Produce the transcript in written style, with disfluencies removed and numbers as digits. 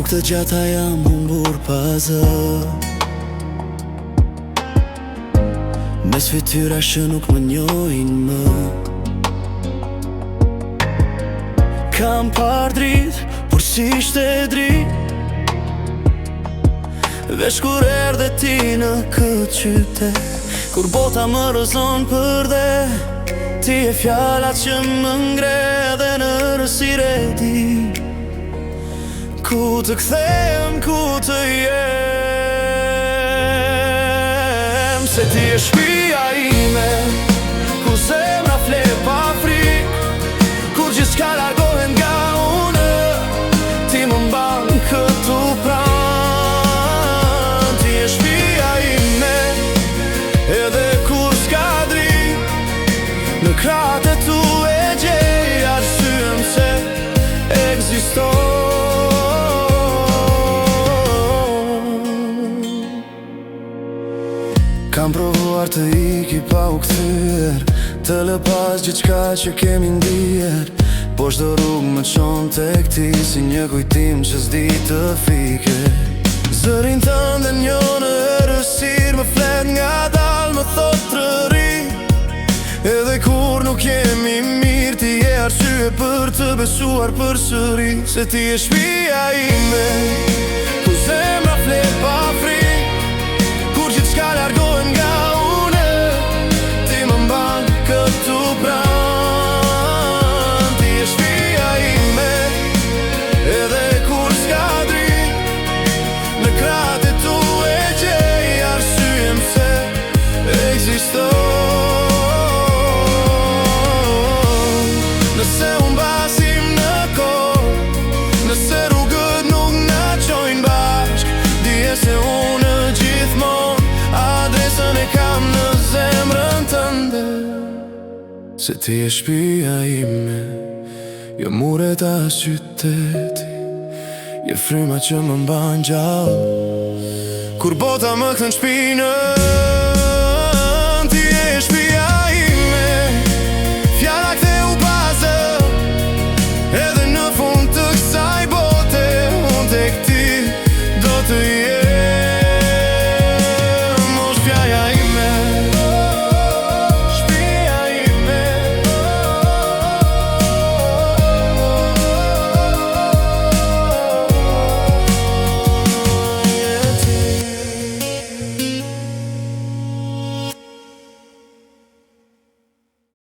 të gjata jam humbur pazë, mes fytyra që nuk më njojnë më. Kam par drit, por si ishte drit, veç kur erdhe ti në këtë qytet, kur bota më rëzon për dhe, ti e fjallat që më ngre dhe në rësire ti. Ku të kthehem, ku të jem, se ti e shpia ime, ku zemra fle pa frik, kur gjithçka largohen nga unë, ti më mban këtu pran. Ti e shpia ime, edhe kur s'ka drit, në kratë tu e gjej arsyen se ekziston. Kam provuar të iki pa u kthyer, të lëpas gjithçka që kemi ndier, po çdo rrugë më çon tek ti si një kujtim që s'di të fike. Zërin tënd dhe një në errësirë më flet nga dal, më thot trëri, edhe kur nuk jemi mirë, ti je arsye për të besuar përsëri. Se ti e shpia ime, ku zemra flet pa frik, kur gjithçka largohen nga unë, ti më mban këtu pran. Ti e shpia ime, edhe kur s'ka drit, në kratë tu e gjej arsyen se ekziston. Nëse unë basim në kohë, nëse rrugët nuk na qojnë bashk, dije se unë gjithmonë adresën e kam në zemrën tënde. Se ti e shpia ime, jo muret as qyteti, je fryma që më mban gjallë, kur bota më kthen shpinën. Ti e shpia ime, fjalla ktheu bazë, edhe në fund të kësaj bote, unë tek ti do të jem.